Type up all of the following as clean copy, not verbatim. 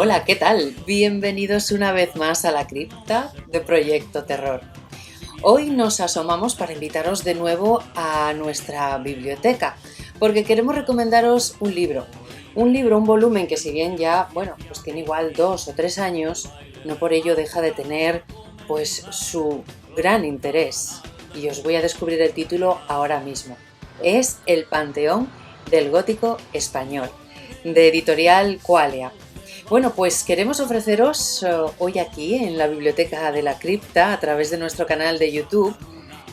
Hola, ¿qué tal? Bienvenidos una vez más a la cripta de Proyecto Terror. Hoy nos asomamos para invitaros de nuevo a nuestra biblioteca, porque queremos recomendaros un libro, un volumen que si bien ya, pues tiene igual 2 o 3 años, no por ello deja de tener pues su gran interés. Y os voy a descubrir el título ahora mismo. Es El Panteón del Gótico Español, de editorial Qualia. Bueno, pues queremos ofreceros hoy aquí en la Biblioteca de la Cripta, a través de nuestro canal de YouTube,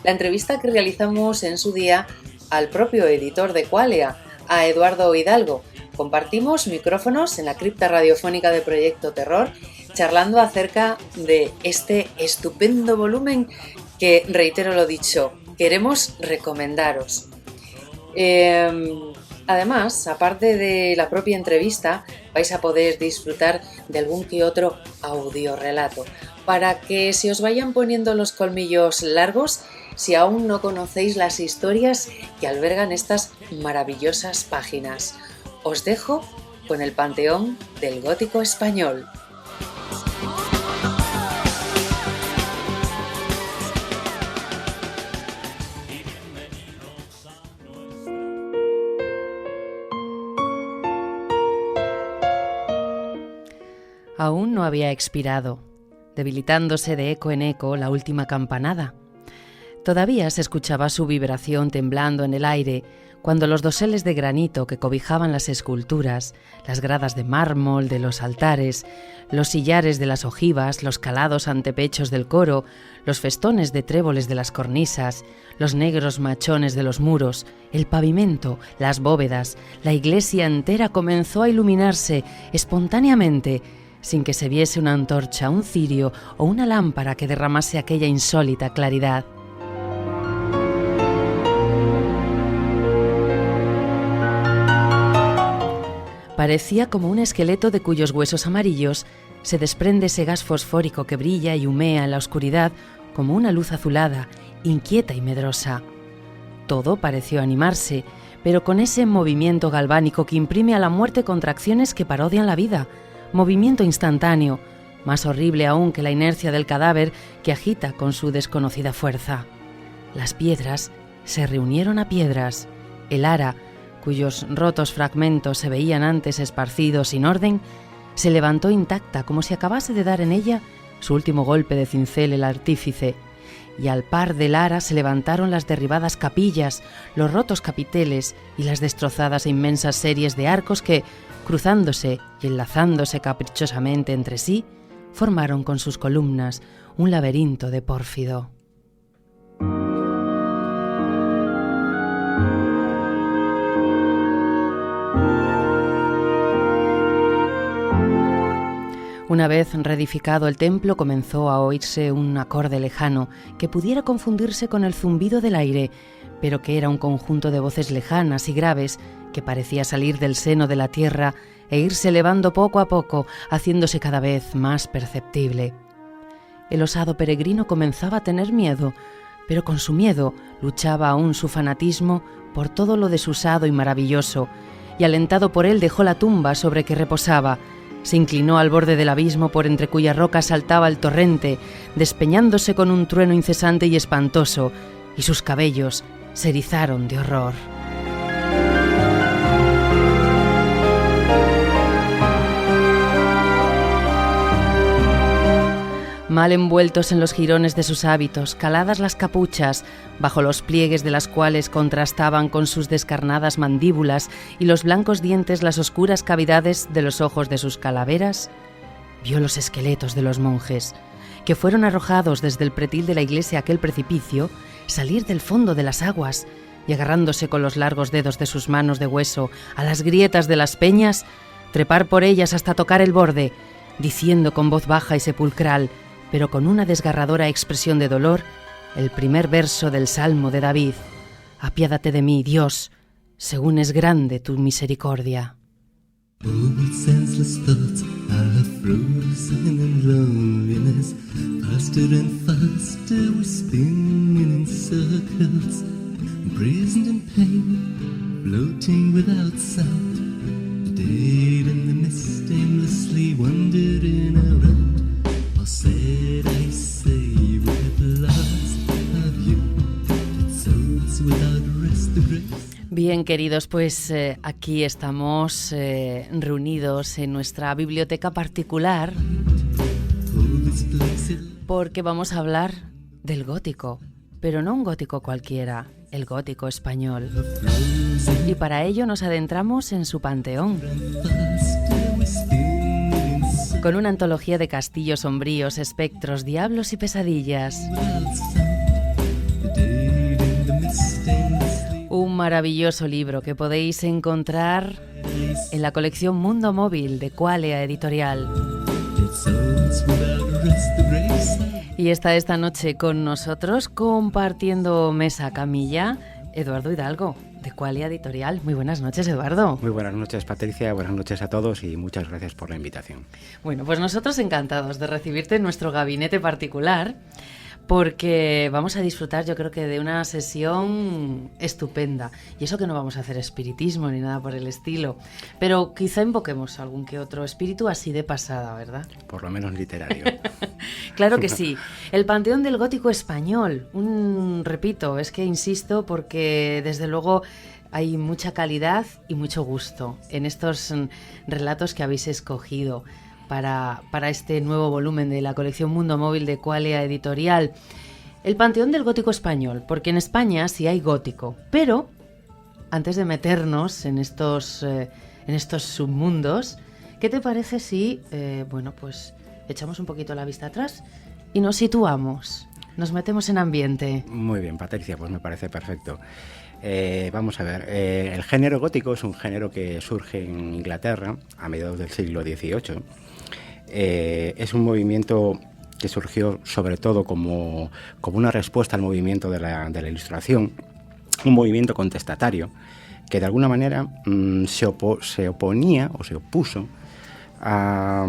la entrevista que realizamos en su día al propio editor de Qualia, a Eduardo Hidalgo. Compartimos micrófonos en la cripta radiofónica de Proyecto Terror, charlando acerca de este estupendo volumen que, reitero lo dicho, queremos recomendaros. Además, aparte de la propia entrevista, vais a poder disfrutar de algún que otro audiorelato, para que se os vayan poniendo los colmillos largos si aún no conocéis las historias que albergan estas maravillosas páginas. Os dejo con El Panteón del Gótico Español. Aún no había expirado, debilitándose de eco en eco la última campanada. Todavía se escuchaba su vibración temblando en el aire cuando los doseles de granito que cobijaban las esculturas, las gradas de mármol de los altares, los sillares de las ojivas, los calados antepechos del coro, los festones de tréboles de las cornisas, los negros machones de los muros, el pavimento, las bóvedas, la iglesia entera comenzó a iluminarse espontáneamente, sin que se viese una antorcha, un cirio o una lámpara que derramase aquella insólita claridad. Parecía como un esqueleto de cuyos huesos amarillos se desprende ese gas fosfórico que brilla y humea en la oscuridad como una luz azulada, inquieta y medrosa. Todo pareció animarse, pero con ese movimiento galvánico que imprime a la muerte contracciones que parodian la vida, movimiento instantáneo, más horrible aún que la inercia del cadáver que agita con su desconocida fuerza. Las piedras se reunieron a piedras. El ara, cuyos rotos fragmentos se veían antes esparcidos sin orden, se levantó intacta como si acabase de dar en ella su último golpe de cincel el artífice, y al par del ara se levantaron las derribadas capillas, los rotos capiteles y las destrozadas e inmensas series de arcos que, cruzándose y enlazándose caprichosamente entre sí, formaron con sus columnas un laberinto de pórfido. Una vez reedificado el templo, comenzó a oírse un acorde lejano que pudiera confundirse con el zumbido del aire, pero que era un conjunto de voces lejanas y graves que parecía salir del seno de la tierra e irse elevando poco a poco, haciéndose cada vez más perceptible. El osado peregrino comenzaba a tener miedo, pero con su miedo luchaba aún su fanatismo por todo lo desusado y maravilloso, y alentado por él dejó la tumba sobre que reposaba. Se inclinó al borde del abismo por entre cuyas rocas saltaba el torrente, despeñándose con un trueno incesante y espantoso, y sus cabellos se erizaron de horror. Mal envueltos en los jirones de sus hábitos, caladas las capuchas, bajo los pliegues de las cuales contrastaban con sus descarnadas mandíbulas y los blancos dientes las oscuras cavidades de los ojos de sus calaveras, vio los esqueletos de los monjes, que fueron arrojados desde el pretil de la iglesia a aquel precipicio, salir del fondo de las aguas y, agarrándose con los largos dedos de sus manos de hueso a las grietas de las peñas, trepar por ellas hasta tocar el borde, diciendo con voz baja y sepulcral, pero con una desgarradora expresión de dolor, el primer verso del Salmo de David: apiádate de mí, Dios, según es grande tu misericordia. Oh, what senseless thoughts are frozen in loneliness. Faster and faster we're spinning in circles, imprisoned in pain, floating without sound. Did in the mist aimlessly wandered in a rut, or said I say with lots of you, did souls without rest the grace. Bien, queridos, pues aquí estamos reunidos en nuestra biblioteca particular porque vamos a hablar del gótico, pero no un gótico cualquiera, el gótico español. Y para ello nos adentramos en su panteón, con una antología de castillos sombríos, espectros, diablos y pesadillas. Un maravilloso libro que podéis encontrar en la colección Mundo Móvil de Qualia Editorial. Y está esta noche con nosotros compartiendo mesa camilla Eduardo Hidalgo de Qualia Editorial. Muy buenas noches, Eduardo. Muy buenas noches, Patricia. Buenas noches a todos y muchas gracias por la invitación. Bueno, pues nosotros encantados de recibirte en nuestro gabinete particular, porque vamos a disfrutar, yo creo que de una sesión estupenda. Y eso que no vamos a hacer espiritismo ni nada por el estilo, pero quizá invoquemos algún que otro espíritu así de pasada, ¿verdad? Por lo menos literario. Claro que sí. El panteón del gótico español. Repito, es que insisto porque desde luego hay mucha calidad y mucho gusto en estos relatos que habéis escogido para este nuevo volumen de la colección Mundo Móvil de Qualia Editorial. El panteón del gótico español, porque en España sí hay gótico, pero antes de meternos en estos submundos, ¿qué te parece si, pues echamos un poquito la vista atrás y nos situamos, nos metemos en ambiente? Muy bien, Patricia, pues me parece perfecto. Vamos a ver, el género gótico es un género que surge en Inglaterra a mediados del siglo XVIII. Es un movimiento que surgió sobre todo como una respuesta al movimiento de la Ilustración, un movimiento contestatario que de alguna manera se oponía o se opuso a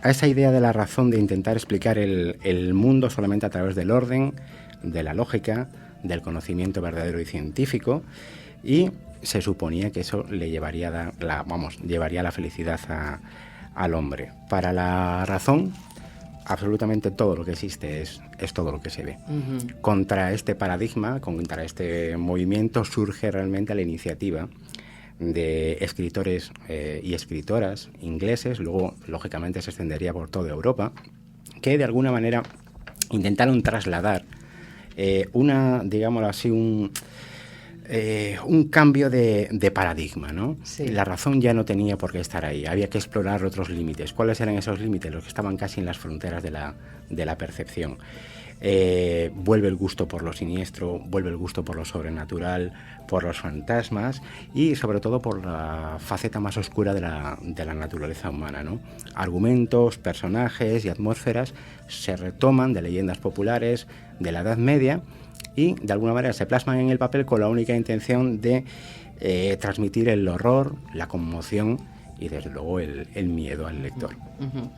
esa idea de la razón de intentar explicar el mundo solamente a través del orden, de la lógica, del conocimiento verdadero y científico, y se suponía que eso le llevaría la felicidad al hombre. Para la razón, absolutamente todo lo que existe es todo lo que se ve. Uh-huh. Contra este paradigma, contra este movimiento, surge realmente la iniciativa de escritores y escritoras ingleses, luego lógicamente se extendería por toda Europa, que de alguna manera intentaron trasladar un cambio de paradigma, ¿no? Sí. La razón ya no tenía por qué estar ahí, había que explorar otros límites. ¿Cuáles eran esos límites? Los que estaban casi en las fronteras de la percepción. Vuelve el gusto por lo siniestro, vuelve el gusto por lo sobrenatural, por los fantasmas y sobre todo por la faceta más oscura de la naturaleza humana, ¿no? Argumentos, personajes y atmósferas se retoman de leyendas populares de la Edad Media y de alguna manera se plasman en el papel con la única intención de transmitir el horror, la conmoción y desde luego el miedo al lector. Uh-huh.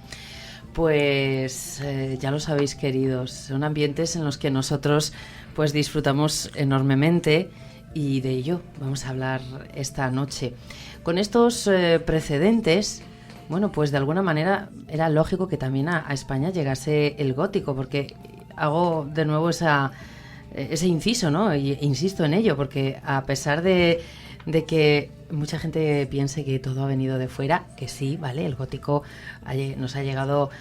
Pues ya lo sabéis, queridos, son ambientes en los que nosotros pues disfrutamos enormemente y de ello vamos a hablar esta noche. Con estos precedentes, bueno, pues de alguna manera era lógico que también a España llegase el gótico, porque hago de nuevo ese inciso, ¿no? E insisto en ello, porque a pesar de que mucha gente piense que todo ha venido de fuera, que sí, ¿vale? El gótico nos ha llegado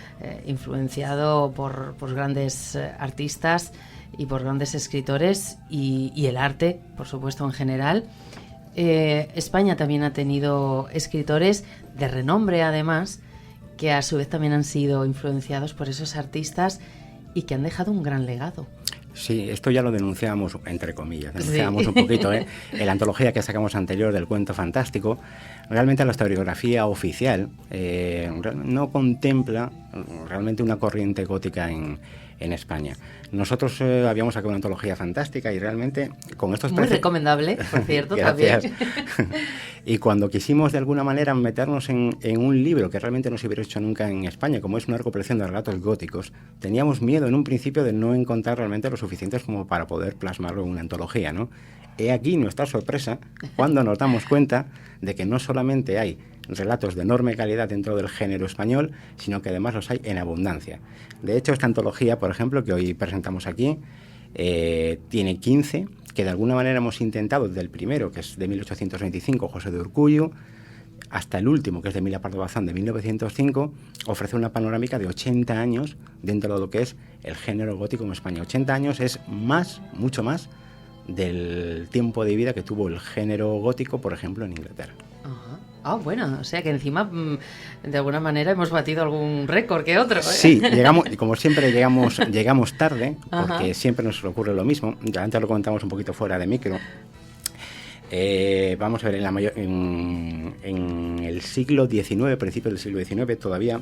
influenciado por grandes artistas y por grandes escritores y el arte, por supuesto, en general. España también ha tenido escritores de renombre, además, que a su vez también han sido influenciados por esos artistas y que han dejado un gran legado. Sí, esto ya lo denunciábamos, entre comillas, denunciábamos un poquito, en la antología que sacamos anterior del cuento fantástico. Realmente la historiografía oficial no contempla realmente una corriente gótica en España. Nosotros habíamos sacado una antología fantástica y realmente con estos... Muy recomendable, por cierto, también. Y cuando quisimos de alguna manera meternos en un libro que realmente no se hubiera hecho nunca en España, como es una recopilación de relatos góticos, teníamos miedo en un principio de no encontrar realmente lo suficientes como para poder plasmarlo en una antología, ¿no? He aquí nuestra sorpresa cuando nos damos cuenta de que no solamente hay relatos de enorme calidad dentro del género español, sino que además los hay en abundancia. De hecho, esta antología, por ejemplo, que hoy presentamos aquí, tiene 15, que de alguna manera hemos intentado, desde el primero, que es de 1825, José de Urkullu, hasta el último, que es de Emilia Pardo Bazán, de 1905, ofrece una panorámica de 80 años dentro de lo que es el género gótico en España. 80 años es más, mucho más, del tiempo de vida que tuvo el género gótico, por ejemplo, en Inglaterra. Ajá. Ah, bueno, o sea que encima, de alguna manera, hemos batido algún récord que otro, ¿eh? Sí, llegamos, y como siempre llegamos tarde, porque Ajá. siempre nos ocurre lo mismo. Ya antes lo comentamos un poquito fuera de micro. Vamos a ver, en el siglo XIX, principios del siglo XIX, todavía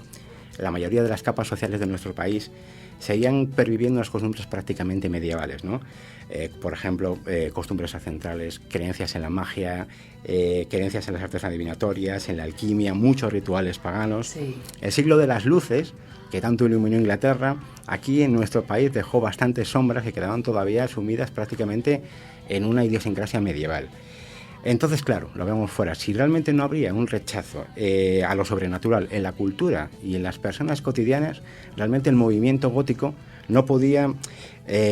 la mayoría de las capas sociales de nuestro país seguían perviviendo las costumbres prácticamente medievales, ¿no? Por ejemplo, costumbres ancestrales, creencias en la magia, creencias en las artes adivinatorias, en la alquimia, muchos rituales paganos. Sí. El siglo de las luces, que tanto iluminó Inglaterra, aquí en nuestro país dejó bastantes sombras que quedaban todavía sumidas prácticamente en una idiosincrasia medieval. Entonces, claro, lo vemos fuera. Si realmente no habría un rechazo a lo sobrenatural en la cultura y en las personas cotidianas, realmente el movimiento gótico no podía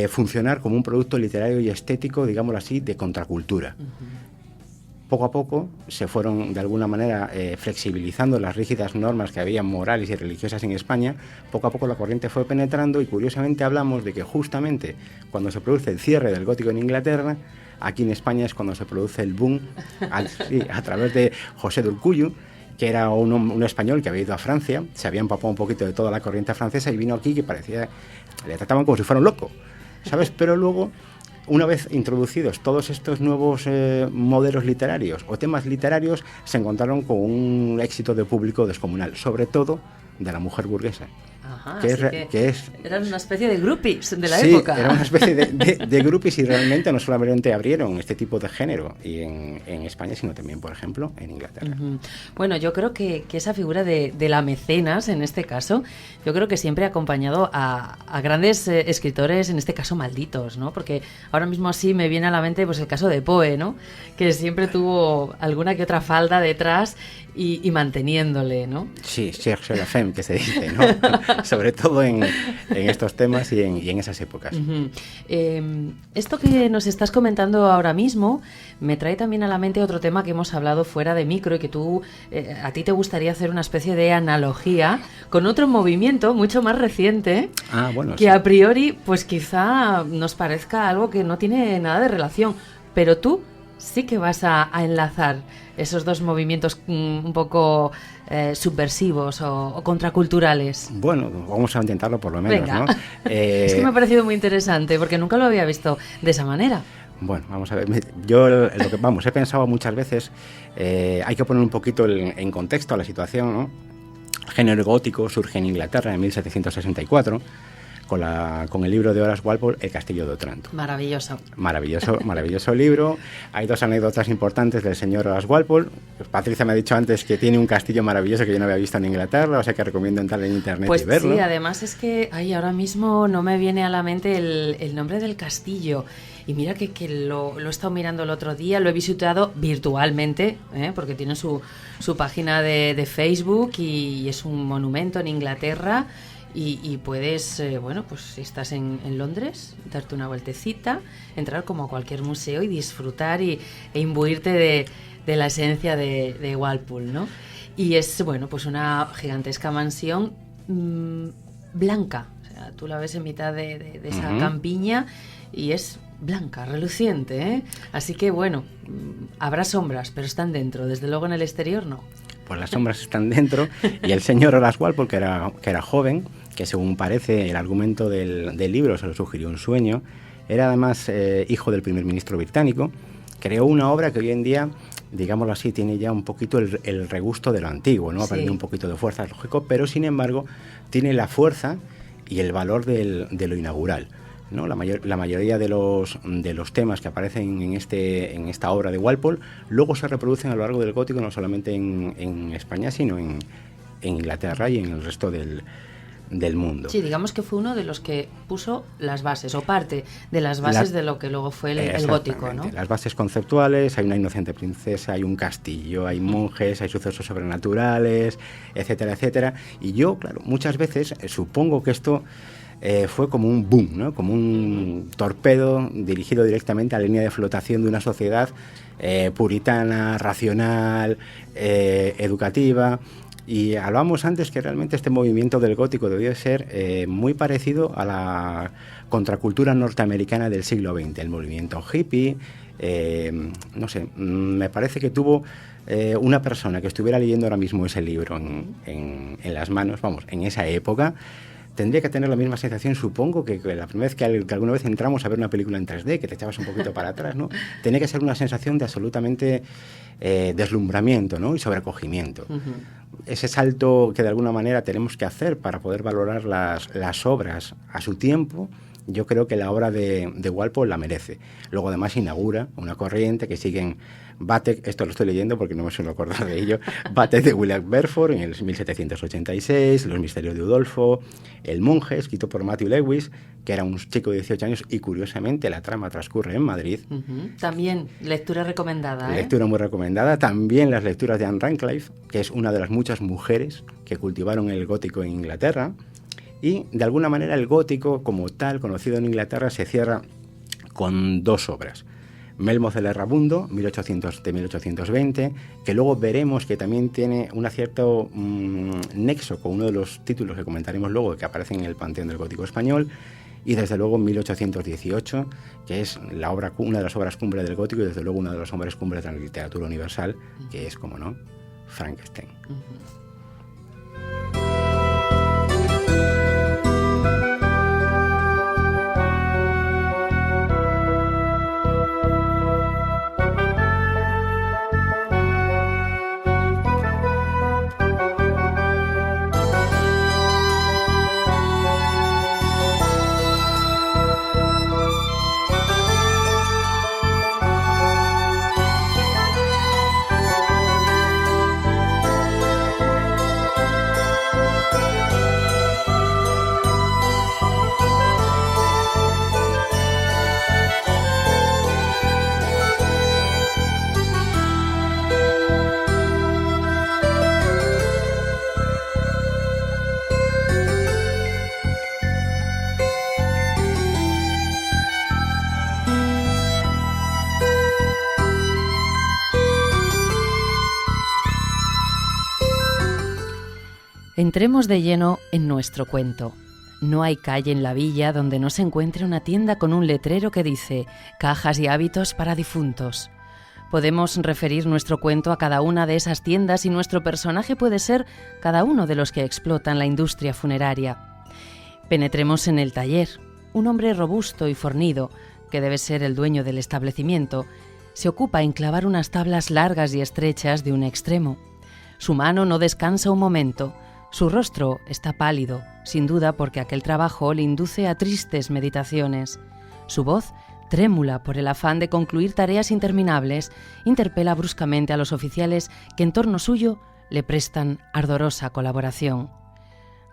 funcionar como un producto literario y estético, digámoslo así, de contracultura. Poco a poco se fueron, de alguna manera, flexibilizando las rígidas normas que había morales y religiosas en España. Poco a poco la corriente fue penetrando y, curiosamente, hablamos de que justamente cuando se produce el cierre del gótico en Inglaterra, aquí en España es cuando se produce el boom a través de José de Urkullu, que era un español que había ido a Francia, se había empapado un poquito de toda la corriente francesa y vino aquí que parecía, le trataban como si fuera un loco, ¿sabes? Pero luego, una vez introducidos todos estos nuevos modelos literarios o temas literarios, se encontraron con un éxito de público descomunal, sobre todo de la mujer burguesa. Ajá, que es eran una especie de groupies de la sí, época. era una especie de groupies y realmente no solamente abrieron este tipo de género y en España, sino también, por ejemplo, en Inglaterra. Uh-huh. Bueno, yo creo que esa figura de la mecenas, en este caso, yo creo que siempre ha acompañado a grandes escritores, en este caso malditos, ¿no? Porque ahora mismo así me viene a la mente pues el caso de Poe, ¿no? Que siempre tuvo alguna que otra falda detrás y manteniéndole, ¿no? Sí, cherche la femme, que se dice, ¿no? Sobre todo en estos temas y en esas épocas. Uh-huh. Esto que nos estás comentando ahora mismo me trae también a la mente otro tema que hemos hablado fuera de micro y que a ti te gustaría hacer una especie de analogía con otro movimiento mucho más reciente que sí. A priori pues quizá nos parezca algo que no tiene nada de relación, pero tú sí que vas a enlazar esos dos movimientos un poco subversivos o contraculturales. Bueno, vamos a intentarlo por lo menos. Venga. ¿No? Es que me ha parecido muy interesante porque nunca lo había visto de esa manera. Bueno, vamos a ver. Yo he pensado muchas veces, hay que poner un poquito en contexto a la situación, ¿no? El género gótico surge en Inglaterra en 1764. Con el libro de Horace Walpole, El Castillo de Otranto. Maravilloso libro. Hay dos anécdotas importantes del señor Horace Walpole. Patricia me ha dicho antes que tiene un castillo maravilloso que yo no había visto en Inglaterra, o sea que recomiendo entrar en internet pues y verlo. Sí, además es que ahora mismo no me viene a la mente el nombre del castillo. Y mira que lo he estado mirando el otro día, lo he visitado virtualmente, porque tiene su página de Facebook y es un monumento en Inglaterra. Y puedes, pues si estás en Londres, darte una vueltecita, entrar como a cualquier museo y disfrutar e imbuirte de la esencia de Walpole, ¿no? Y es, pues una gigantesca mansión blanca. O sea, tú la ves en mitad de esa campiña y es blanca, reluciente, ¿eh? Así que, habrá sombras, pero están dentro. Desde luego en el exterior, no. Pues las sombras están dentro y el señor Horace Walpole, que era joven, que según parece el argumento del libro se lo sugirió un sueño, era además hijo del primer ministro británico, creó una obra que hoy en día, digámoslo así, tiene ya un poquito el regusto de lo antiguo, ¿no? Ha perdido un poquito de fuerza, es lógico, pero sin embargo tiene la fuerza y el valor de lo inaugural, ¿no? La mayoría de los temas que aparecen en esta obra de Walpole luego se reproducen a lo largo del gótico, no solamente en España, sino en Inglaterra y en el resto del del mundo. Sí, digamos que fue uno de los que puso las bases, o parte de las bases de lo que luego fue el gótico, ¿no? Las bases conceptuales, hay una inocente princesa, hay un castillo, hay monjes, hay sucesos sobrenaturales, etcétera, etcétera. Y yo, claro, muchas veces supongo que esto fue como un boom, ¿no? Como un torpedo dirigido directamente a la línea de flotación de una sociedad puritana, racional, educativa. Y hablábamos antes que realmente este movimiento del gótico debió ser muy parecido a la contracultura norteamericana del siglo XX, el movimiento hippie. No sé, me parece que tuvo una persona que estuviera leyendo ahora mismo ese libro en las manos, vamos, en esa época, tendría que tener la misma sensación, supongo, que la primera vez que alguna vez entramos a ver una película en 3D, que te echabas un poquito para atrás, ¿no? Tenía que ser una sensación de absolutamente deslumbramiento, ¿no? Y sobrecogimiento. Ese salto que de alguna manera tenemos que hacer para poder valorar las obras a su tiempo, yo creo que la obra de Walpole la merece. Luego además inaugura una corriente que siguen Batek, esto lo estoy leyendo porque no me suelo acordar de ello, Batek de William Beresford en el 1786, Los misterios de Udolfo, El monje, escrito por Matthew Lewis, que era un chico de 18 años y curiosamente la trama transcurre en Madrid. También lectura recomendada. Lectura muy recomendada. También las lecturas de Anne Radcliffe, que es una de las muchas mujeres que cultivaron el gótico en Inglaterra. Y de alguna manera el gótico como tal, conocido en Inglaterra, se cierra con dos obras. Melmoth el Errabundo, 1820, que luego veremos que también tiene un cierto nexo con uno de los títulos que comentaremos luego que aparecen en el panteón del gótico español, y desde luego 1818, que es una de las obras cumbre del gótico y desde luego una de las obras cumbres de la literatura universal, que es, como no, Frankenstein. Entremos de lleno en nuestro cuento. No hay calle en la villa donde no se encuentre una tienda con un letrero que dice «Cajas y hábitos para difuntos». Podemos referir nuestro cuento a cada una de esas tiendas y nuestro personaje puede ser cada uno de los que explotan la industria funeraria. Penetremos en el taller. Un hombre robusto y fornido, que debe ser el dueño del establecimiento, se ocupa en clavar unas tablas largas y estrechas de un extremo. Su mano no descansa un momento. Su rostro está pálido, sin duda porque aquel trabajo le induce a tristes meditaciones. Su voz, trémula por el afán de concluir tareas interminables, interpela bruscamente a los oficiales que en torno suyo le prestan ardorosa colaboración.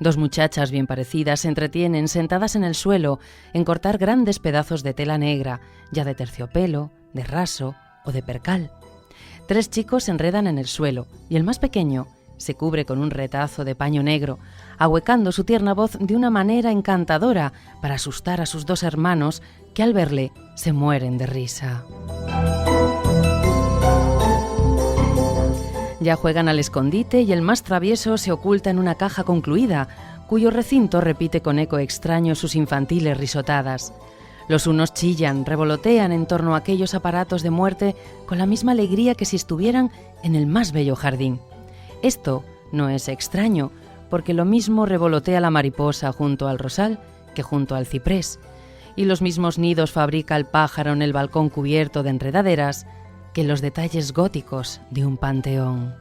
Dos muchachas bien parecidas se entretienen sentadas en el suelo en cortar grandes pedazos de tela negra, ya de terciopelo, de raso o de percal. Tres chicos se enredan en el suelo y el más pequeño se cubre con un retazo de paño negro, ahuecando su tierna voz de una manera encantadora para asustar a sus dos hermanos que al verle se mueren de risa. Ya juegan al escondite y el más travieso se oculta en una caja concluida, cuyo recinto repite con eco extraño sus infantiles risotadas. Los unos chillan, revolotean en torno a aquellos aparatos de muerte con la misma alegría que si estuvieran en el más bello jardín. Esto no es extraño, porque lo mismo revolotea la mariposa junto al rosal que junto al ciprés, y los mismos nidos fabrica el pájaro en el balcón cubierto de enredaderas que los detalles góticos de un panteón.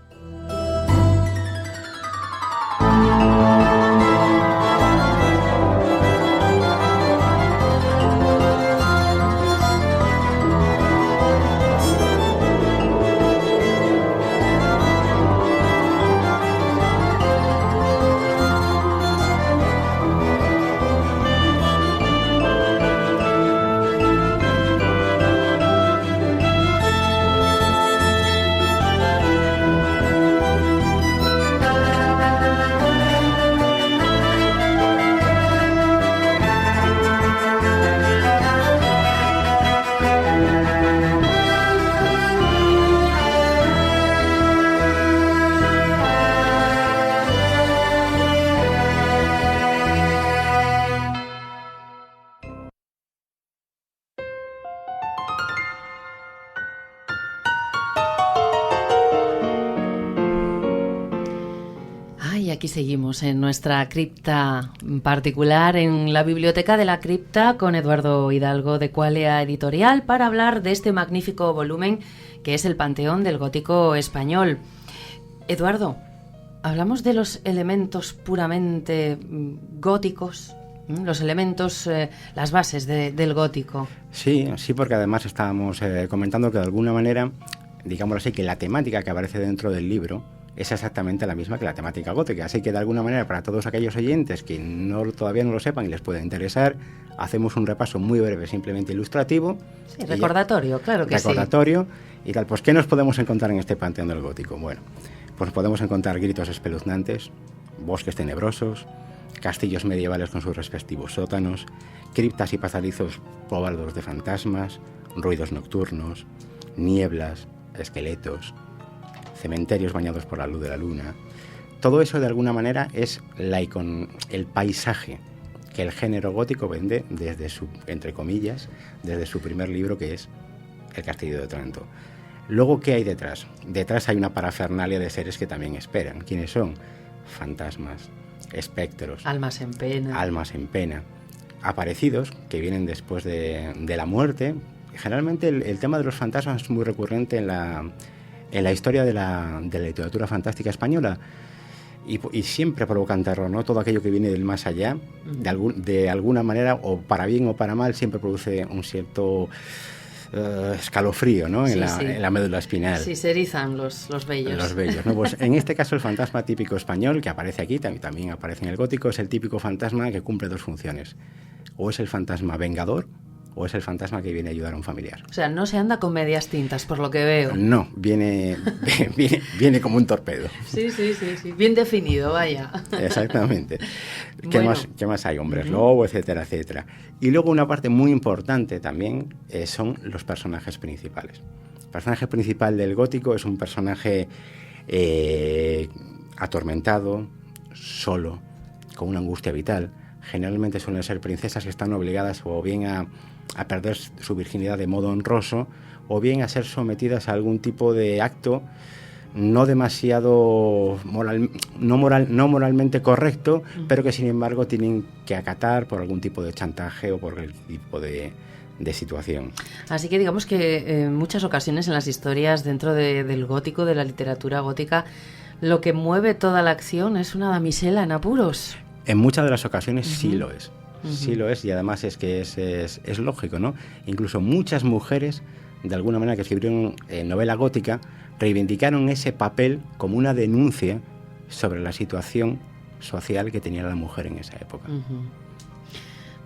aquí seguimos en nuestra cripta particular, en la biblioteca de la cripta, con Eduardo Hidalgo de Qualia Editorial, para hablar de este magnífico volumen que es el Panteón del Gótico Español. Eduardo, hablamos de los elementos puramente góticos, los elementos, las bases del gótico. Sí, porque además estábamos comentando que de alguna manera, digámoslo así, que la temática que aparece dentro del libro es exactamente la misma que la temática gótica, así que de alguna manera para todos aquellos oyentes que todavía no lo sepan y les pueda interesar, hacemos un repaso muy breve, simplemente ilustrativo. Sí, recordatorio, claro que recordatorio, sí. Y tal, pues ¿qué nos podemos encontrar en este panteón del gótico? Bueno, pues podemos encontrar gritos espeluznantes, bosques tenebrosos, castillos medievales con sus respectivos sótanos, criptas y pasadizos poblados de fantasmas, ruidos nocturnos, nieblas, esqueletos, cementerios bañados por la luz de la luna. Todo eso de alguna manera es el paisaje que el género gótico vende desde su, entre comillas, desde su primer libro, que es El Castillo de Otranto. Luego, ¿qué hay detrás? Detrás hay una parafernalia de seres que también esperan. ¿Quiénes son? Fantasmas, espectros, almas en pena, aparecidos que vienen después de la muerte. Generalmente el tema de los fantasmas es muy recurrente en la historia de la literatura fantástica española y siempre provocan terror, ¿no? Todo aquello que viene del más allá, de alguna manera, o para bien o para mal, siempre produce un cierto escalofrío, ¿no? En la médula espinal. Sí, se erizan los vellos. Los vellos, ¿no? Pues en este caso el fantasma típico español que aparece aquí, también aparece en el gótico, es el típico fantasma que cumple dos funciones. O es el fantasma vengador, o es el fantasma que viene a ayudar a un familiar. O sea, no se anda con medias tintas, por lo que veo. No, viene como un torpedo. Sí, bien definido, vaya. Exactamente. ¿Qué más hay? Hombres lobo, etcétera, etcétera. Y luego una parte muy importante también son los personajes principales. El personaje principal del gótico es un personaje atormentado, solo, con una angustia vital. Generalmente suelen ser princesas que están obligadas o bien a perder su virginidad de modo honroso o bien a ser sometidas a algún tipo de acto no demasiado no moralmente correcto, pero que sin embargo tienen que acatar por algún tipo de chantaje o por el tipo de situación. Así que digamos que en muchas ocasiones en las historias dentro del gótico, de la literatura gótica, lo que mueve toda la acción es una damisela en apuros. En muchas de las ocasiones sí lo es. Sí lo es, y además es que es lógico, ¿no? Incluso muchas mujeres, de alguna manera, que escribieron novela gótica, reivindicaron ese papel como una denuncia sobre la situación social que tenía la mujer en esa época.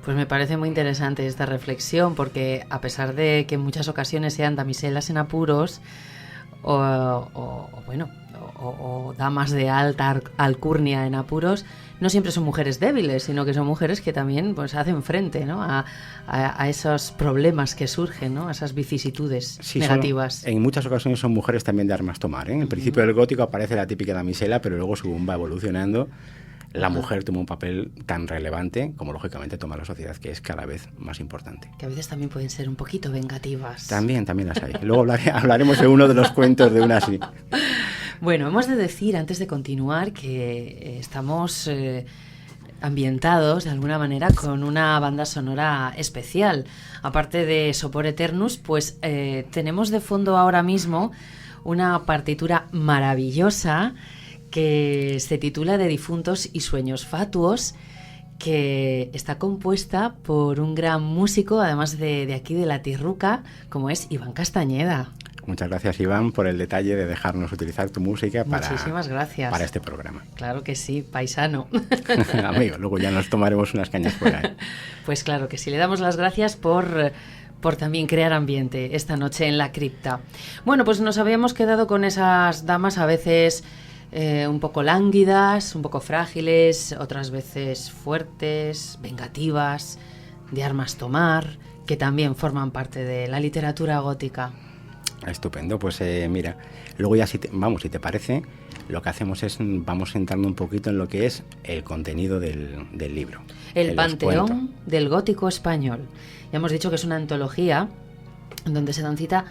Pues me parece muy interesante esta reflexión, porque a pesar de que en muchas ocasiones sean damiselas en apuros, o damas de alta alcurnia en apuros, no siempre son mujeres débiles, sino que son mujeres que también pues hacen frente, ¿no? a esos problemas que surgen, ¿no? A esas vicisitudes negativas. En muchas ocasiones son mujeres también de armas tomar, ¿eh? En el principio del gótico aparece la típica damisela, pero luego según va evolucionando, la mujer toma un papel tan relevante como lógicamente toma la sociedad, que es cada vez más importante. Que a veces también pueden ser un poquito vengativas. También las hay. Luego hablaremos de uno de los cuentos de una así. Bueno, hemos de decir, antes de continuar, que estamos ambientados de alguna manera con una banda sonora especial. Aparte de Sopor Eternus, pues tenemos de fondo ahora mismo una partitura maravillosa que se titula De difuntos y sueños fatuos, que está compuesta por un gran músico, además de aquí de la Tierruca, como es Iván Castañeda. Muchas gracias, Iván, por el detalle de dejarnos utilizar tu música Muchísimas gracias. Para este programa. Claro que sí, paisano. Amigo, luego ya nos tomaremos unas cañas fuera, ¿eh? Pues claro que sí, le damos las gracias por también crear ambiente esta noche en la cripta. Bueno, pues nos habíamos quedado con esas damas a veces un poco lánguidas, un poco frágiles, otras veces fuertes, vengativas, de armas tomar, que también forman parte de la literatura gótica. Estupendo, pues mira, luego ya si te parece, lo que hacemos es, vamos entrando un poquito en lo que es el contenido del libro. El Panteón del Gótico Español. Ya hemos dicho que es una antología donde se dan cita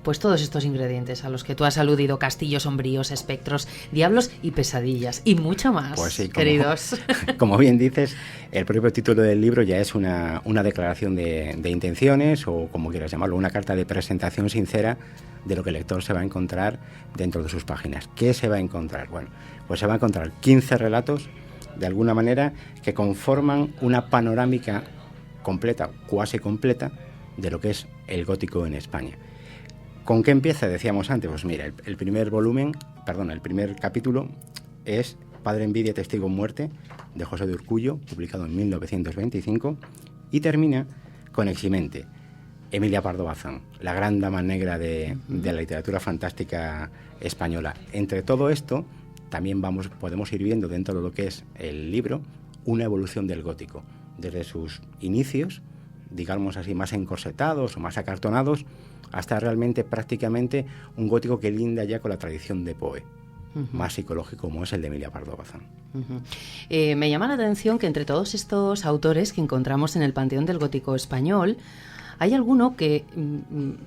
pues todos estos ingredientes a los que tú has aludido: castillos sombríos, espectros, diablos y pesadillas, y mucho más, Pues sí, queridos. Como bien dices, el propio título del libro ya es una declaración de intenciones, o como quieras llamarlo, una carta de presentación sincera de lo que el lector se va a encontrar dentro de sus páginas. ¿Qué se va a encontrar? Bueno, pues se va a encontrar 15 relatos, de alguna manera, que conforman una panorámica completa, cuasi completa, de lo que es el gótico en España. ¿Con qué empieza? Decíamos antes, pues mira, el primer capítulo es Padre Envidia, Testigo Muerte, de José de Urcullo, publicado en 1925, y termina con Eximente, Emilia Pardo Bazán, la gran dama negra de la literatura fantástica española. Entre todo esto, también podemos ir viendo dentro de lo que es el libro una evolución del gótico, desde sus inicios, digamos así, más encorsetados o más acartonados, hasta realmente prácticamente un gótico que linda ya con la tradición de Poe, más psicológico, como es el de Emilia Pardo Bazán. Me llama la atención que entre todos estos autores que encontramos en el panteón del gótico español, hay alguno que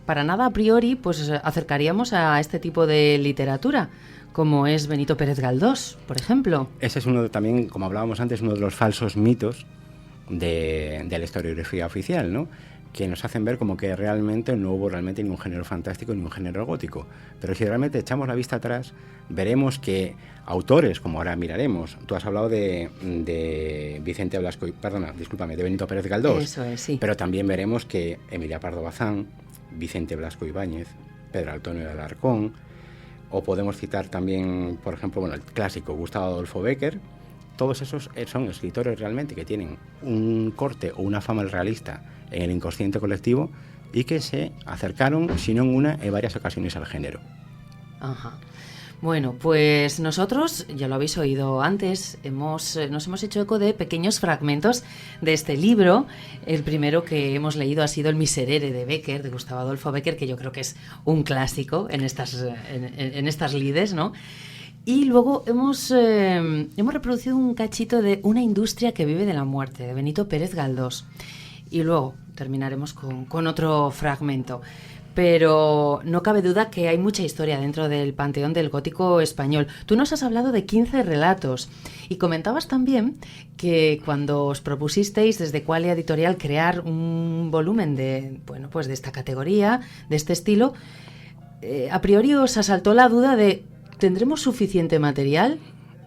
para nada a priori pues acercaríamos a este tipo de literatura, como es Benito Pérez Galdós, por ejemplo. Ese es uno también, como hablábamos antes, uno de los falsos mitos de la historiografía oficial, ¿no?, que nos hacen ver como que realmente no hubo realmente ningún género fantástico ni un género gótico. Pero si realmente echamos la vista atrás, veremos que autores, como ahora miraremos, tú has hablado de Vicente Blasco, de Benito Pérez Galdós. Eso es, sí. Pero también veremos que Emilia Pardo Bazán, Vicente Blasco Ibáñez, Pedro Antonio de Alarcón, o podemos citar también, por ejemplo, el clásico Gustavo Adolfo Bécquer. Todos esos son escritores realmente que tienen un corte o una fama realista en el inconsciente colectivo y que se acercaron, si no en una, en varias ocasiones al género. Ajá. Bueno, pues nosotros, ya lo habéis oído antes, nos hemos hecho eco de pequeños fragmentos de este libro. El primero que hemos leído ha sido El Miserere de Bécquer, de Gustavo Adolfo Bécquer, que yo creo que es un clásico en estas lides, ¿no? Y luego hemos reproducido un cachito de Una industria que vive de la muerte, de Benito Pérez Galdós. Y luego terminaremos con otro fragmento. Pero no cabe duda que hay mucha historia dentro del panteón del gótico español. Tú nos has hablado de 15 relatos y comentabas también que cuando os propusisteis desde Qualia Editorial crear un volumen de esta categoría, de este estilo, a priori os asaltó la duda de ¿tendremos suficiente material?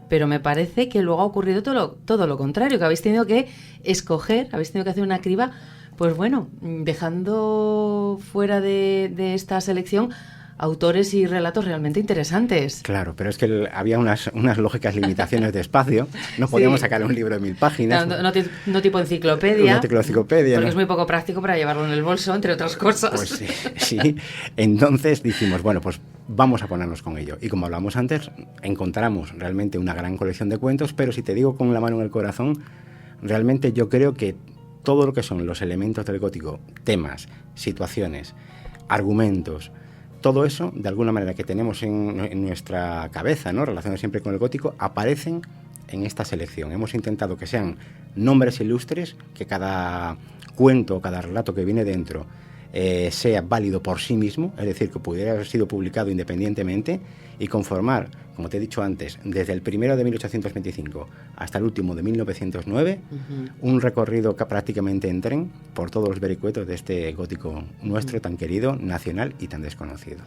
Pero me parece que luego ha ocurrido todo lo contrario, que habéis tenido que escoger, habéis tenido que hacer una criba, pues bueno, dejando fuera de esta selección autores y relatos realmente interesantes. Claro, pero es que había unas lógicas limitaciones de espacio. No podíamos sacar un libro de 1000 páginas. No tipo enciclopedia. No tipo enciclopedia. Porque es muy poco práctico para llevarlo en el bolso, entre otras cosas. Pues sí. Entonces dijimos, bueno, pues vamos a ponernos con ello. Y como hablamos antes, encontramos realmente una gran colección de cuentos, pero si te digo con la mano en el corazón, realmente yo creo que todo lo que son los elementos del gótico, temas, situaciones, argumentos, todo eso, de alguna manera, que tenemos en nuestra cabeza, ¿no?, relacionados siempre con el gótico, aparecen en esta selección. Hemos intentado que sean nombres ilustres, que cada cuento, cada relato que viene dentro sea válido por sí mismo, es decir, que pudiera haber sido publicado independientemente y conformar, como te he dicho antes, desde el primero de 1825 hasta el último de 1909, un recorrido prácticamente en tren por todos los vericuetos de este gótico nuestro tan querido, nacional y tan desconocido.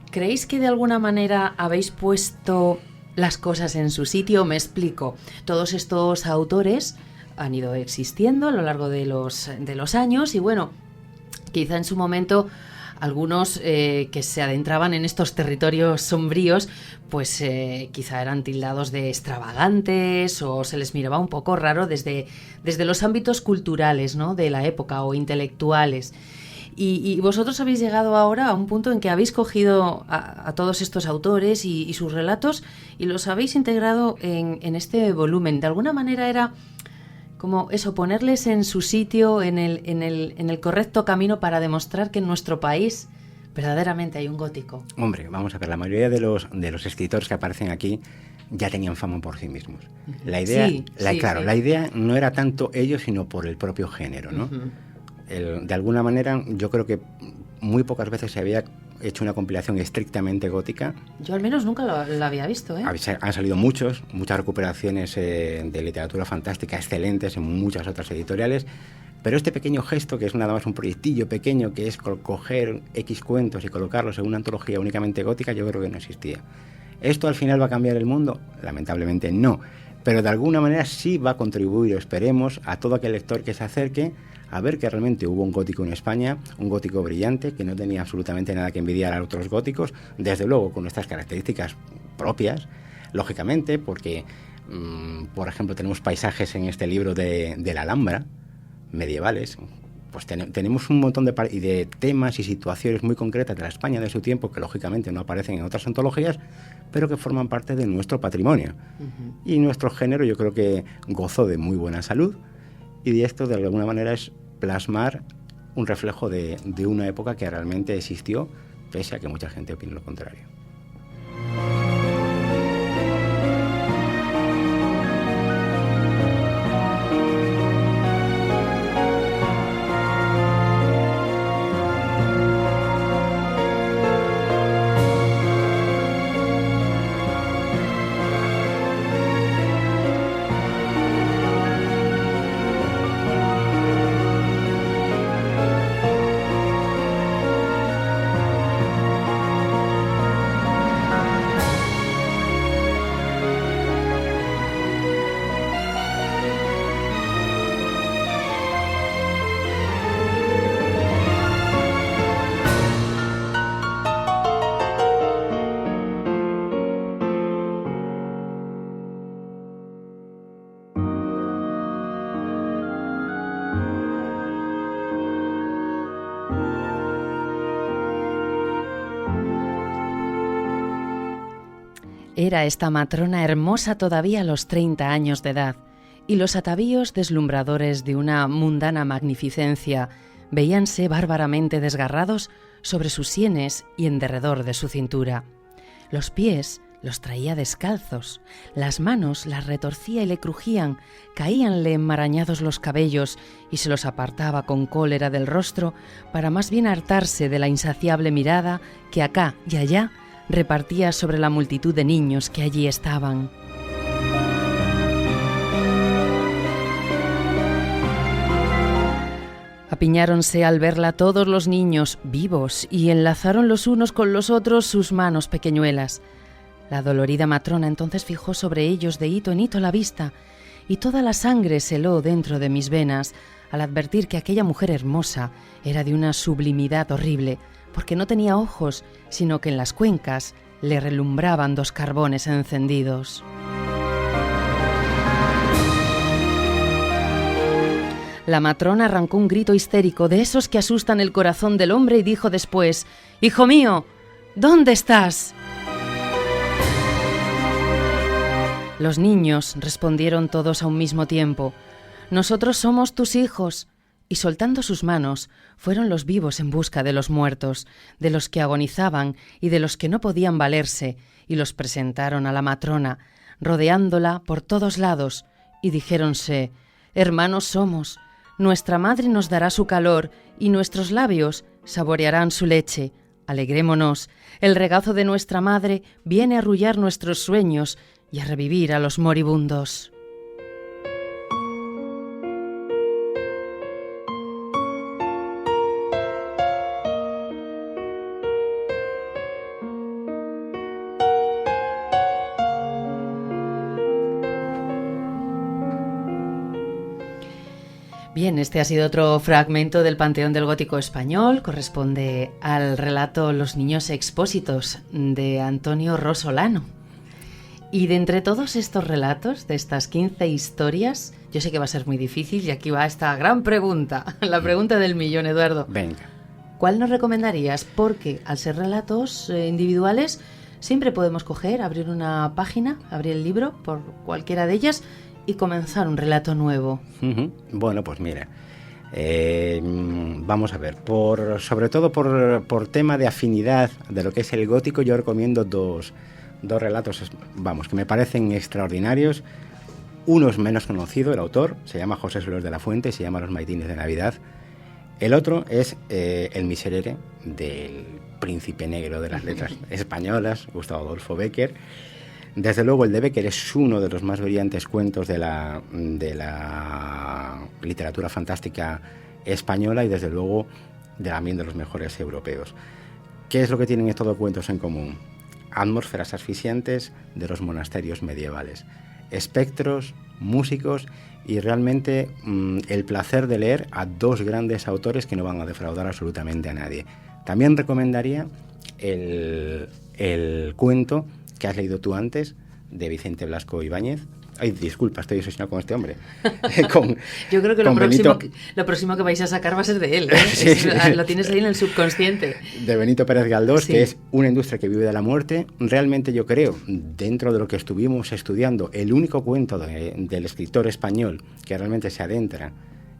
¿Creéis que de alguna manera habéis puesto las cosas en su sitio? Me explico. Todos estos autores han ido existiendo a lo largo de los años y bueno, quizá en su momento algunos que se adentraban en estos territorios sombríos, pues quizá eran tildados de extravagantes o se les miraba un poco raro desde los ámbitos culturales, ¿no?, de la época o intelectuales. Y vosotros habéis llegado ahora a un punto en que habéis cogido a todos estos autores y sus relatos y los habéis integrado en este volumen. De alguna manera era como eso, ponerles en su sitio, en el correcto camino para demostrar que en nuestro país verdaderamente hay un gótico. Hombre, vamos a ver, la mayoría de los escritores que aparecen aquí ya tenían fama por sí mismos. La idea, la idea no era tanto ellos, sino por el propio género, ¿no? De alguna manera, yo creo que muy pocas veces se había hecho una compilación estrictamente gótica. Yo al menos nunca la había visto, ¿eh? Han salido muchas recuperaciones de literatura fantástica excelentes en muchas otras editoriales, pero este pequeño gesto, que es nada más un proyectillo pequeño, que es coger X cuentos y colocarlos en una antología únicamente gótica, yo creo que no existía. ¿Esto al final va a cambiar el mundo? Lamentablemente no, pero de alguna manera sí va a contribuir, esperemos, a todo aquel lector que se acerque a ver que realmente hubo un gótico en España, un gótico brillante, que no tenía absolutamente nada que envidiar a otros góticos, desde luego con nuestras características propias, lógicamente, porque, por ejemplo, tenemos paisajes en este libro de la Alhambra, medievales, pues tenemos un montón de temas y situaciones muy concretas de la España de su tiempo que lógicamente no aparecen en otras antologías, pero que forman parte de nuestro patrimonio. Y nuestro género yo creo que gozó de muy buena salud, y esto de alguna manera es plasmar un reflejo de una época que realmente existió, pese a que mucha gente opine lo contrario. Era esta matrona hermosa todavía a los 30 años de edad, y los atavíos deslumbradores de una mundana magnificencia veíanse bárbaramente desgarrados sobre sus sienes y en derredor de su cintura. Los pies los traía descalzos, las manos las retorcía y le crujían, caíanle enmarañados los cabellos y se los apartaba con cólera del rostro para más bien hartarse de la insaciable mirada que acá y allá repartía sobre la multitud de niños que allí estaban. Apiñáronse al verla todos los niños vivos y enlazaron los unos con los otros sus manos pequeñuelas. La dolorida matrona entonces fijó sobre ellos de hito en hito la vista, y toda la sangre se heló dentro de mis venas al advertir que aquella mujer hermosa era de una sublimidad horrible, porque no tenía ojos, sino que en las cuencas le relumbraban 2 carbones encendidos. La matrona arrancó un grito histérico de esos que asustan el corazón del hombre y dijo después: «Hijo mío, ¿dónde estás?». Los niños respondieron todos a un mismo tiempo: «Nosotros somos tus hijos». Y soltando sus manos, fueron los vivos en busca de los muertos, de los que agonizaban y de los que no podían valerse, y los presentaron a la matrona, rodeándola por todos lados, y dijéronse: «Hermanos somos, nuestra madre nos dará su calor, y nuestros labios saborearán su leche. Alegrémonos, el regazo de nuestra madre viene a arrullar nuestros sueños y a revivir a los moribundos». Bien, este ha sido otro fragmento del Panteón del Gótico Español, corresponde al relato Los niños expósitos de Antonio Rosolano. Y de entre todos estos relatos, de estas 15 historias, yo sé que va a ser muy difícil y aquí va esta gran pregunta, la pregunta del millón, Eduardo. Venga. ¿Cuál nos recomendarías? Porque al ser relatos individuales, siempre podemos coger, abrir una página, abrir el libro por cualquiera de ellas y comenzar un relato nuevo. Bueno, pues mira, vamos a ver, sobre todo por tema de afinidad de lo que es el gótico, yo recomiendo dos relatos, que me parecen extraordinarios. Uno es menos conocido, el autor se llama José Soler de la Fuente, se llama Los maitines de Navidad. El otro es El Miserere, del príncipe negro de las letras españolas, Gustavo Adolfo Bécquer. Desde luego, el de Bécquer es uno de los más brillantes cuentos de la literatura fantástica española y, desde luego, también de los mejores europeos. ¿Qué es lo que tienen estos dos cuentos en común? Atmósferas asfixiantes de los monasterios medievales, espectros, músicos y realmente el placer de leer a dos grandes autores que no van a defraudar absolutamente a nadie. También recomendaría el cuento que has leído tú antes, de Vicente Blasco Ibáñez. Ay, disculpa, estoy obsesionado con este hombre. Yo creo que lo próximo que vais a sacar va a ser de él, ¿eh? Sí. Lo tienes ahí en el subconsciente. De Benito Pérez Galdós, Sí. que es una industria que vive de la muerte. Realmente yo creo, dentro de lo que estuvimos estudiando, el único cuento del escritor español que realmente se adentra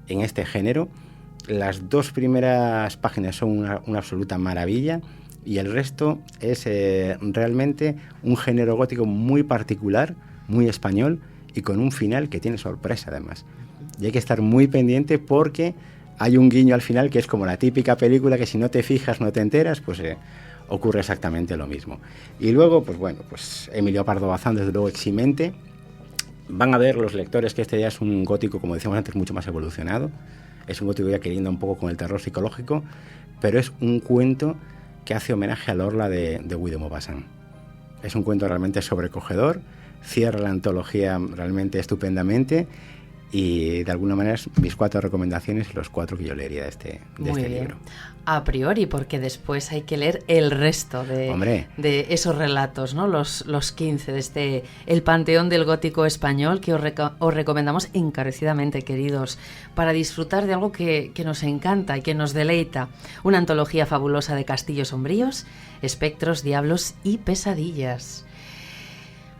en este género. Las dos primeras páginas son una absoluta maravilla y el resto es realmente un género gótico muy particular, muy español y con un final que tiene sorpresa además. Y hay que estar muy pendiente porque hay un guiño al final que es como la típica película que si no te fijas no te enteras, pues ocurre exactamente lo mismo. Y luego, pues Emilio Pardo Bazán, desde luego eximente. Van a ver los lectores que este ya es un gótico, como decíamos antes, mucho más evolucionado. Es un gótico ya que linda un poco con el terror psicológico, pero es un cuento que hace homenaje al Orla de Guy de Maupassant. Es un cuento realmente sobrecogedor, cierra la antología realmente estupendamente y de alguna manera mis 4 recomendaciones, los 4 que yo leería de este libro. A priori, porque después hay que leer el resto de esos relatos, ¿no? Los 15 de el Panteón del Gótico Español, que os recomendamos encarecidamente, queridos, para disfrutar de algo que nos encanta y que nos deleita. Una antología fabulosa de castillos sombríos, espectros, diablos y pesadillas.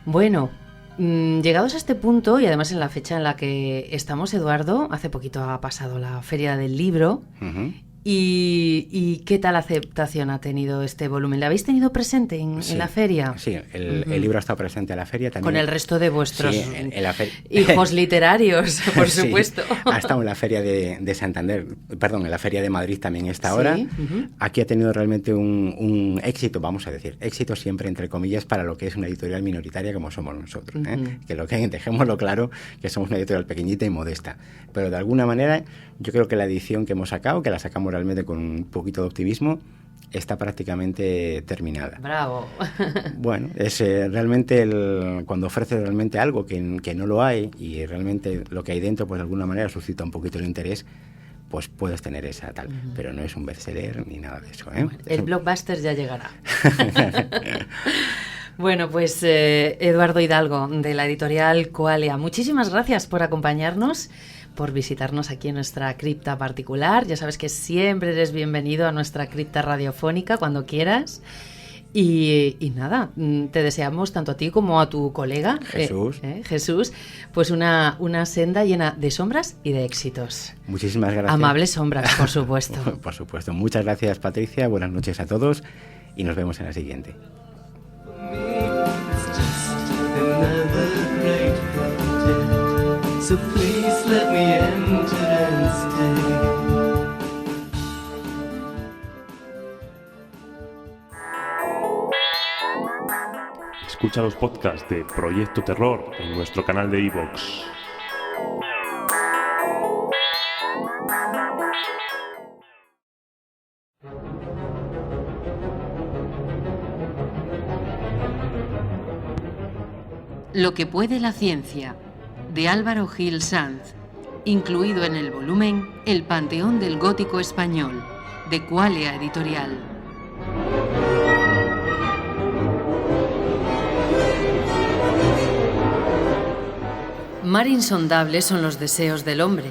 Bueno, llegados a este punto, y además en la fecha en la que estamos, Eduardo, hace poquito ha pasado la Feria del Libro. Uh-huh. ¿Y qué tal aceptación ha tenido este volumen? ¿Le habéis tenido presente en la feria? Sí, el libro ha estado presente en la feria también. Con el resto de vuestros en la hijos literarios, por supuesto. Ha estado en la feria de Santander, perdón, en la feria de Madrid también está ahora. Uh-huh. Aquí ha tenido realmente un éxito, vamos a decir, éxito siempre entre comillas para lo que es una editorial minoritaria como somos nosotros. Uh-huh. Que dejémoslo claro, que somos una editorial pequeñita y modesta. Pero de alguna manera yo creo que la edición que hemos sacado, que la sacamos realmente con un poquito de optimismo, está prácticamente terminada. ¡Bravo! Bueno, es realmente cuando ofreces realmente algo que no lo hay y realmente lo que hay dentro, pues de alguna manera suscita un poquito el interés, pues puedes tener esa tal. Uh-huh. Pero no es un bestseller ni nada de eso, ¿eh? Bueno, el blockbuster ya llegará. Bueno, pues Eduardo Hidalgo, de la editorial Coalia, muchísimas gracias por acompañarnos, por visitarnos aquí en nuestra cripta particular. Ya sabes que siempre eres bienvenido a nuestra cripta radiofónica cuando quieras. Y nada, te deseamos tanto a ti como a tu colega Jesús, pues una senda llena de sombras y de éxitos. Muchísimas gracias. Amables sombras, por supuesto. Por supuesto. Muchas gracias, Patricia. Buenas noches a todos y nos vemos en la siguiente. So please let me enter and stay. Escucha los podcasts de Proyecto Terror en nuestro canal de iVoox. Lo que puede la ciencia, de Álvaro Gil Sanz, incluido en el volumen El Panteón del Gótico Español, de Coalia Editorial. Mar insondable son los deseos del hombre.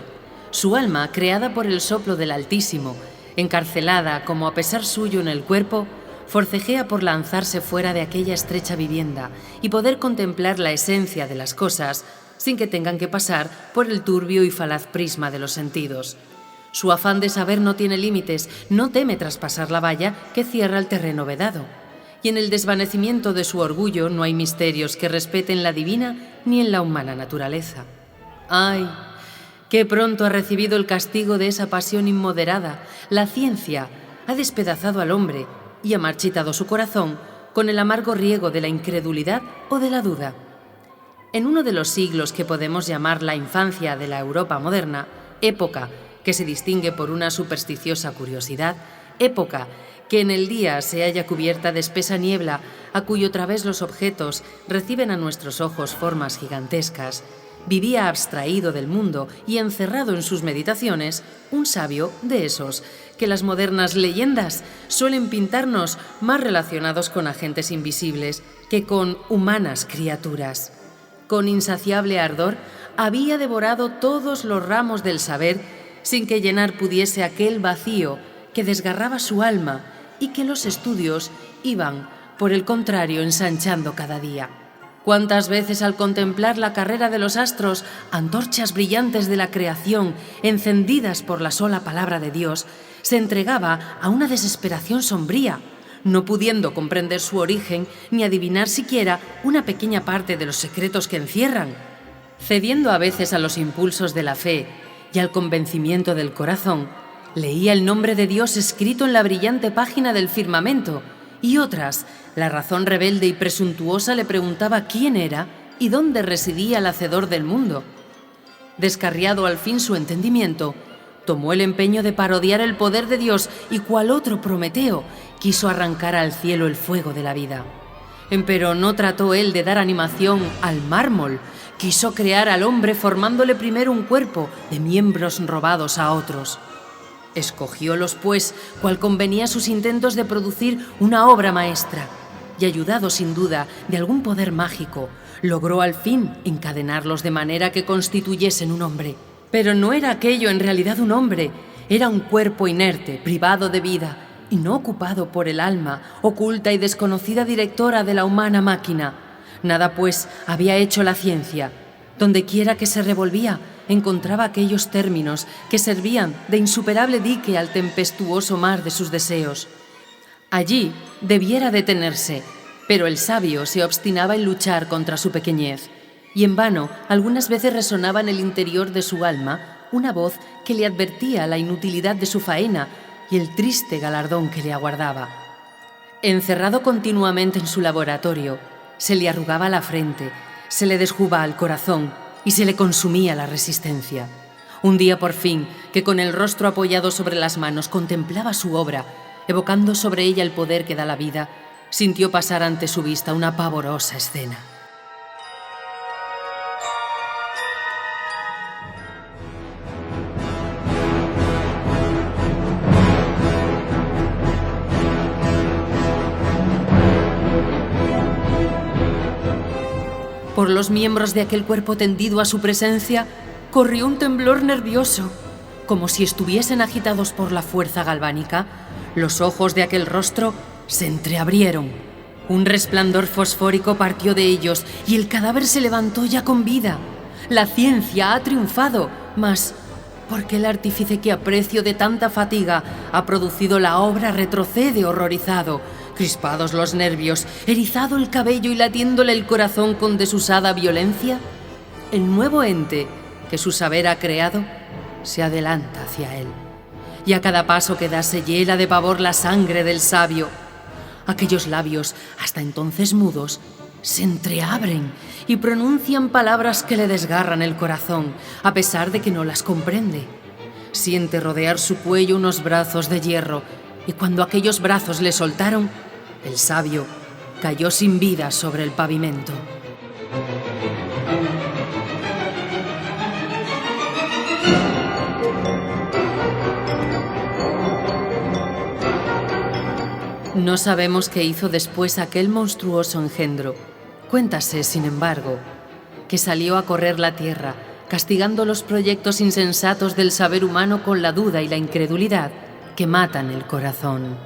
Su alma, creada por el soplo del Altísimo, encarcelada como a pesar suyo en el cuerpo, forcejea por lanzarse fuera de aquella estrecha vivienda y poder contemplar la esencia de las cosas sin que tengan que pasar por el turbio y falaz prisma de los sentidos. Su afán de saber no tiene límites, no teme traspasar la valla que cierra el terreno vedado. Y en el desvanecimiento de su orgullo no hay misterios que respeten la divina ni en la humana naturaleza. ¡Ay! ¡Qué pronto ha recibido el castigo de esa pasión inmoderada, la ciencia, ha despedazado al hombre y ha marchitado su corazón con el amargo riego de la incredulidad o de la duda. En uno de los siglos que podemos llamar la infancia de la Europa moderna, época que se distingue por una supersticiosa curiosidad, época que en el día se halla cubierta de espesa niebla a cuyo través los objetos reciben a nuestros ojos formas gigantescas, vivía abstraído del mundo y encerrado en sus meditaciones un sabio de esos que las modernas leyendas suelen pintarnos más relacionados con agentes invisibles que con humanas criaturas. Con insaciable ardor había devorado todos los ramos del saber sin que llenar pudiese aquel vacío que desgarraba su alma y que los estudios iban, por el contrario, ensanchando cada día. ¿Cuántas veces al contemplar la carrera de los astros, antorchas brillantes de la creación, encendidas por la sola palabra de Dios, se entregaba a una desesperación sombría, no pudiendo comprender su origen ni adivinar siquiera una pequeña parte de los secretos que encierran? Cediendo a veces a los impulsos de la fe y al convencimiento del corazón, leía el nombre de Dios escrito en la brillante página del firmamento, y otras, la razón rebelde y presuntuosa le preguntaba quién era y dónde residía el hacedor del mundo. Descarriado al fin su entendimiento, tomó el empeño de parodiar el poder de Dios y, cual otro Prometeo, quiso arrancar al cielo el fuego de la vida. Empero no trató él de dar animación al mármol, quiso crear al hombre formándole primero un cuerpo de miembros robados a otros. Escogiólos, pues, cual convenía a sus intentos de producir una obra maestra, y ayudado sin duda de algún poder mágico, logró al fin encadenarlos de manera que constituyesen un hombre. Pero no era aquello en realidad un hombre, era un cuerpo inerte, privado de vida, y no ocupado por el alma, oculta y desconocida directora de la humana máquina. Nada, pues, había hecho la ciencia. Dondequiera que se revolvía, encontraba aquellos términos que servían de insuperable dique al tempestuoso mar de sus deseos. Allí debiera detenerse, pero el sabio se obstinaba en luchar contra su pequeñez, y en vano algunas veces resonaba en el interior de su alma una voz que le advertía la inutilidad de su faena y el triste galardón que le aguardaba. Encerrado continuamente en su laboratorio, se le arrugaba la frente, se le desjugaba el corazón y se le consumía la resistencia. Un día, por fin, que con el rostro apoyado sobre las manos contemplaba su obra, evocando sobre ella el poder que da la vida, sintió pasar ante su vista una pavorosa escena. Por los miembros de aquel cuerpo tendido a su presencia, corrió un temblor nervioso, como si estuviesen agitados por la fuerza galvánica. Los ojos de aquel rostro se entreabrieron. Un resplandor fosfórico partió de ellos y el cadáver se levantó ya con vida. La ciencia ha triunfado, mas ¿por qué el artífice que a precio de tanta fatiga ha producido la obra retrocede horrorizado? Crispados los nervios, erizado el cabello y latiéndole el corazón con desusada violencia, el nuevo ente que su saber ha creado se adelanta hacia él, y a cada paso que da se hiela de pavor la sangre del sabio. Aquellos labios, hasta entonces mudos, se entreabren y pronuncian palabras que le desgarran el corazón, a pesar de que no las comprende. Siente rodear su cuello unos brazos de hierro, y cuando aquellos brazos le soltaron, el sabio cayó sin vida sobre el pavimento. No sabemos qué hizo después aquel monstruoso engendro. Cuéntase, sin embargo, que salió a correr la tierra, castigando los proyectos insensatos del saber humano con la duda y la incredulidad que matan el corazón.